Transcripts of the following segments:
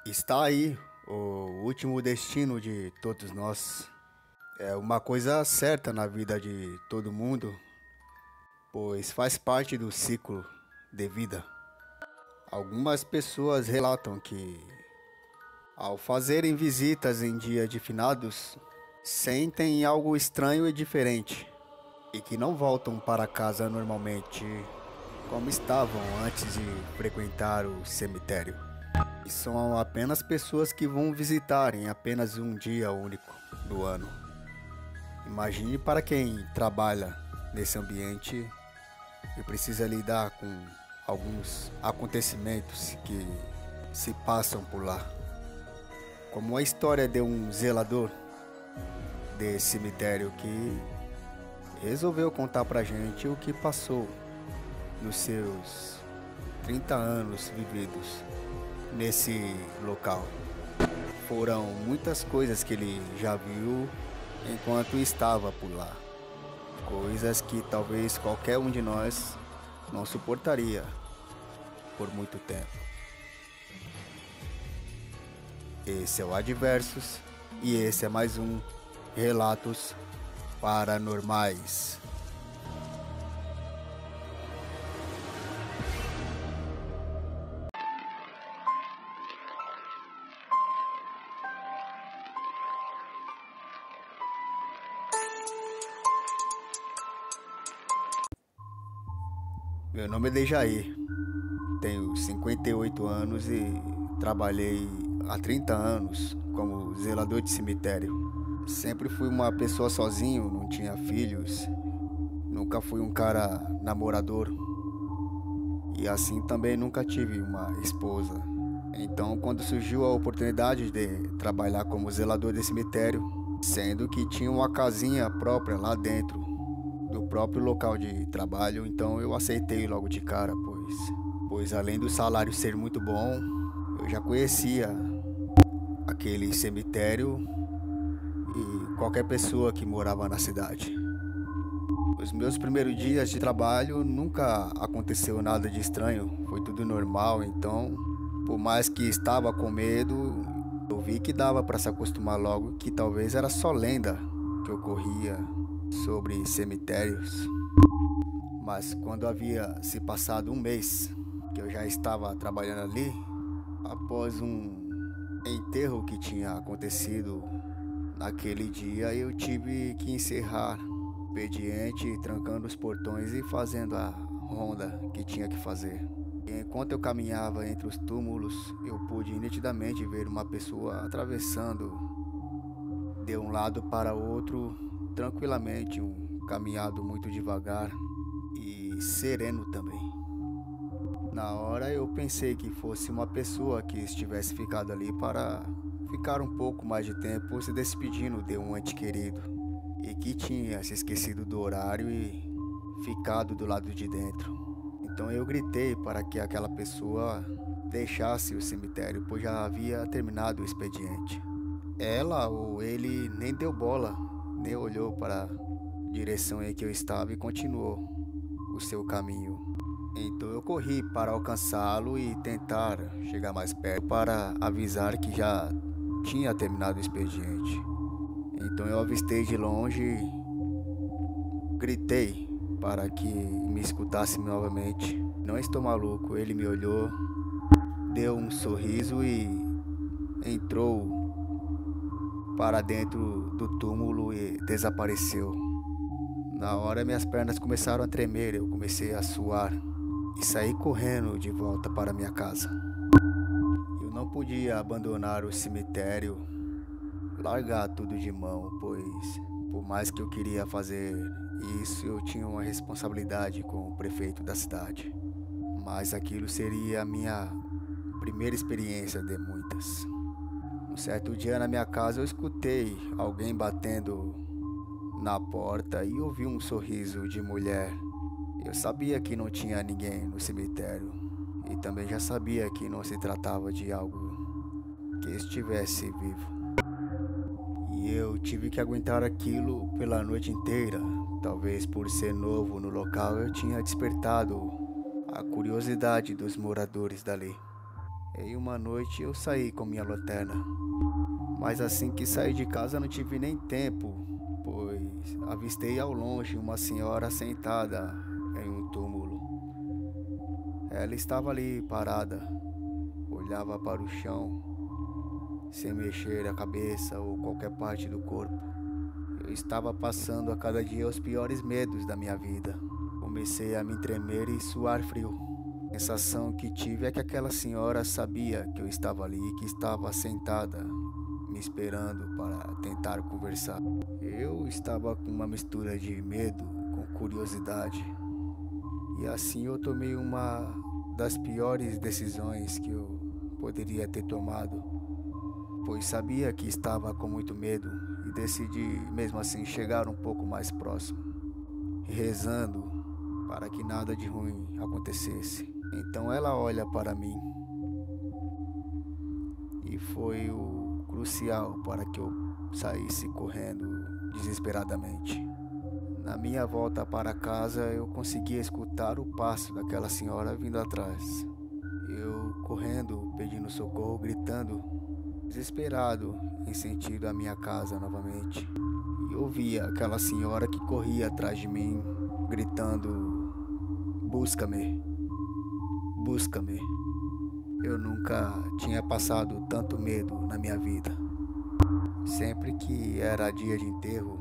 Está aí o último destino de todos nós. É uma coisa certa na vida de todo mundo, pois faz parte do ciclo de vida. Algumas pessoas relatam que, ao fazerem visitas em dia de finados, sentem algo estranho e diferente, e que não voltam para casa normalmente como estavam antes de frequentar o cemitério. E são apenas pessoas que vão visitar em apenas um dia único do ano. Imagine para quem trabalha nesse ambiente e precisa lidar com alguns acontecimentos que se passam por lá. Como a história de um zelador desse cemitério que resolveu contar pra gente o que passou nos seus 30 anos vividos nesse local. Foram muitas coisas que ele já viu enquanto estava por lá. Coisas que talvez qualquer um de nós não suportaria por muito tempo. Esse é o Adversos e esse é mais um Relatos Paranormais. Meu nome é Dejair, tenho 58 anos e trabalhei há 30 anos como zelador de cemitério. Sempre fui uma pessoa sozinho, não tinha filhos, nunca fui um cara namorador e assim também nunca tive uma esposa. Então, quando surgiu a oportunidade de trabalhar como zelador de cemitério, sendo que tinha uma casinha própria lá dentro do próprio local de trabalho, então eu aceitei logo de cara, pois além do salário ser muito bom, eu já conhecia aquele cemitério e qualquer pessoa que morava na cidade. Os meus primeiros dias de trabalho nunca aconteceu nada de estranho, foi tudo normal, então, por mais que estava com medo, eu vi que dava para se acostumar logo, que talvez era só lenda que ocorria sobre cemitérios. Mas quando havia se passado um mês que eu já estava trabalhando ali, após um enterro que tinha acontecido naquele dia, eu tive que encerrar o expediente, trancando os portões e fazendo a ronda que tinha que fazer. E enquanto eu caminhava entre os túmulos, eu pude nitidamente ver uma pessoa atravessando de um lado para outro tranquilamente, um caminhado muito devagar e sereno também. Na hora eu pensei que fosse uma pessoa que estivesse ficado ali para ficar um pouco mais de tempo se despedindo de um ente querido e que tinha se esquecido do horário e ficado do lado de dentro. Então eu gritei para que aquela pessoa deixasse o cemitério, pois já havia terminado o expediente. Ela ou ele nem deu bola, nem olhou para a direção em que eu estava e continuou o seu caminho. Então eu corri para alcançá-lo e tentar chegar mais perto para avisar que já tinha terminado o expediente. Então eu avistei de longe, gritei para que me escutasse novamente. Não estou maluco, ele me olhou, deu um sorriso e entrou para dentro do túmulo e desapareceu. Na hora minhas pernas começaram a tremer, eu comecei a suar e saí correndo de volta para minha casa. Eu não podia abandonar o cemitério, largar tudo de mão, pois por mais que eu queria fazer isso, eu tinha uma responsabilidade com o prefeito da cidade. Mas aquilo seria a minha primeira experiência de muitas. Um certo dia na minha casa eu escutei alguém batendo na porta e ouvi um sorriso de mulher. Eu sabia que não tinha ninguém no cemitério e também já sabia que não se tratava de algo que estivesse vivo. E eu tive que aguentar aquilo pela noite inteira. Talvez por ser novo no local eu tinha despertado a curiosidade dos moradores dali. Em uma noite eu saí com minha lanterna, mas assim que saí de casa não tive nem tempo, pois avistei ao longe uma senhora sentada em um túmulo. Ela estava ali parada, olhava para o chão, sem mexer a cabeça ou qualquer parte do corpo. Eu estava passando a cada dia os piores medos da minha vida. Comecei a me tremer e suar frio. A sensação que tive é que aquela senhora sabia que eu estava ali e que estava sentada, me esperando para tentar conversar. Eu estava com uma mistura de medo com curiosidade. E assim eu tomei uma das piores decisões que eu poderia ter tomado, pois sabia que estava com muito medo e decidi mesmo assim chegar um pouco mais próximo, rezando para que nada de ruim acontecesse. Então ela olha para mim e foi o crucial para que eu saísse correndo desesperadamente. Na minha volta para casa, eu conseguia escutar o passo daquela senhora vindo atrás. Eu correndo, pedindo socorro, gritando, desesperado em sentido à minha casa novamente. E ouvia aquela senhora que corria atrás de mim, gritando: "Busca-me, busca-me". Eu nunca tinha passado tanto medo na minha vida. Sempre que era dia de enterro,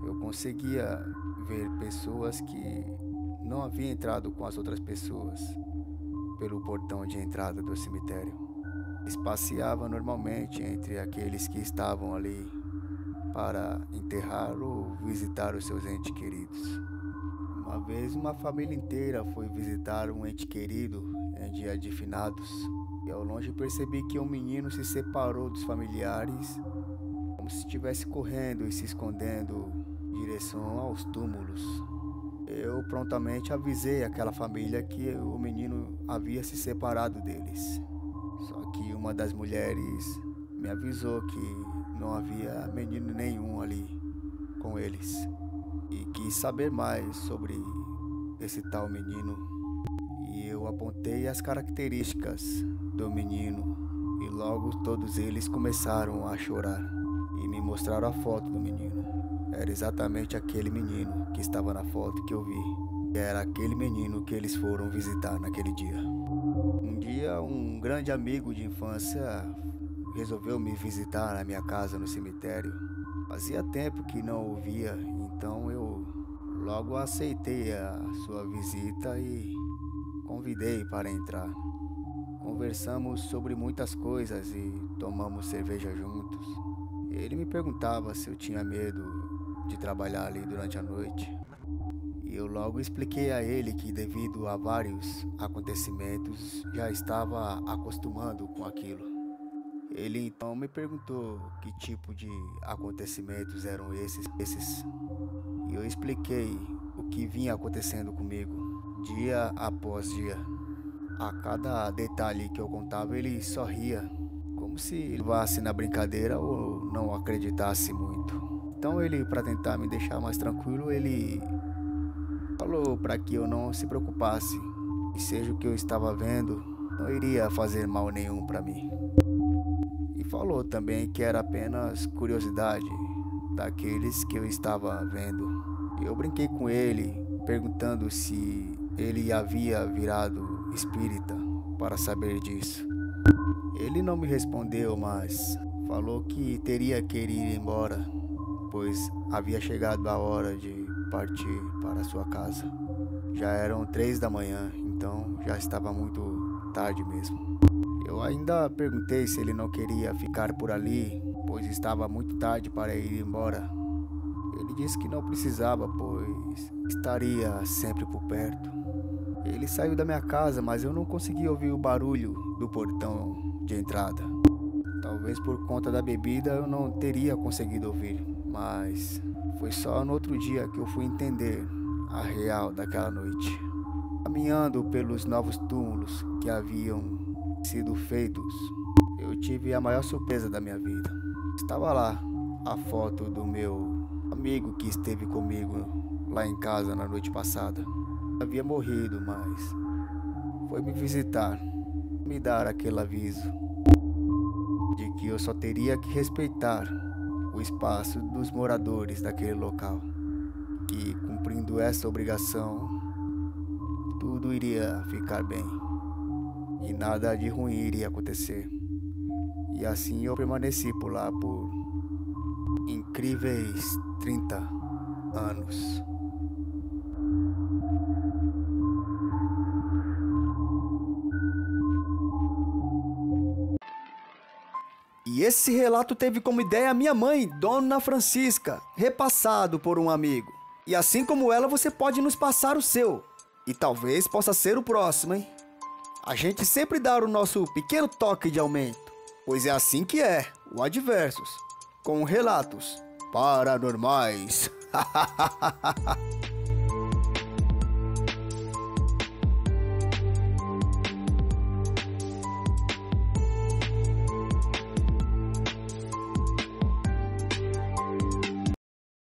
eu conseguia ver pessoas que não haviam entrado com as outras pessoas pelo portão de entrada do cemitério. Eles passeavam normalmente entre aqueles que estavam ali para enterrar ou visitar os seus entes queridos. Uma vez uma família inteira foi visitar um ente querido em dia de finados, e ao longe percebi que um menino se separou dos familiares como se estivesse correndo e se escondendo em direção aos túmulos. Eu prontamente avisei aquela família que o menino havia se separado deles. Só que uma das mulheres me avisou que não havia menino nenhum ali com eles e quis saber mais sobre esse tal menino. E eu apontei as características do menino e logo todos eles começaram a chorar e me mostraram a foto do menino. Era exatamente aquele menino que estava na foto que eu vi. Era aquele menino que eles foram visitar naquele dia. Um dia, um grande amigo de infância resolveu me visitar na minha casa no cemitério. Fazia tempo que não o via, então eu logo aceitei a sua visita e convidei para entrar. Conversamos sobre muitas coisas e tomamos cerveja juntos. Ele me perguntava se eu tinha medo de trabalhar ali durante a noite. E eu logo expliquei a ele que, devido a vários acontecimentos, já estava acostumando com aquilo. Ele então me perguntou que tipo de acontecimentos eram esses, e eu expliquei o que vinha acontecendo comigo, dia após dia. A cada detalhe que eu contava, ele sorria, como se levasse na brincadeira ou não acreditasse muito. Então ele, para tentar me deixar mais tranquilo, ele falou para que eu não se preocupasse, e seja o que eu estava vendo, não iria fazer mal nenhum para mim. E falou também que era apenas curiosidade daqueles que eu estava vendo. Eu brinquei com ele, perguntando se ele havia virado espírita para saber disso. Ele não me respondeu, mas falou que teria que ir embora, pois havia chegado a hora de partir para sua casa. Já eram 3 da manhã, então já estava muito tarde mesmo. Eu ainda perguntei se ele não queria ficar por ali, pois estava muito tarde para ir embora. Ele disse que não precisava, pois estaria sempre por perto. Ele saiu da minha casa, mas eu não consegui ouvir o barulho do portão de entrada. Talvez por conta da bebida eu não teria conseguido ouvir, mas foi só no outro dia que eu fui entender a real daquela noite. Caminhando pelos novos túmulos que haviam sido feitos, eu tive a maior surpresa da minha vida. Estava lá a foto do meu amigo que esteve comigo lá em casa na noite passada. Havia morrido, mas foi me visitar. me dar aquele aviso de que eu só teria que respeitar o espaço dos moradores daquele local, que cumprindo essa obrigação, tudo iria ficar bem e nada de ruim iria acontecer. E assim eu permaneci por lá por incríveis 30 anos. E esse relato teve como ideia a minha mãe, Dona Francisca, repassado por um amigo. E assim como ela, você pode nos passar o seu. E talvez possa ser o próximo, hein? A gente sempre dá o nosso pequeno toque de aumento, pois é assim que é, o Adversos, com relatos paranormais.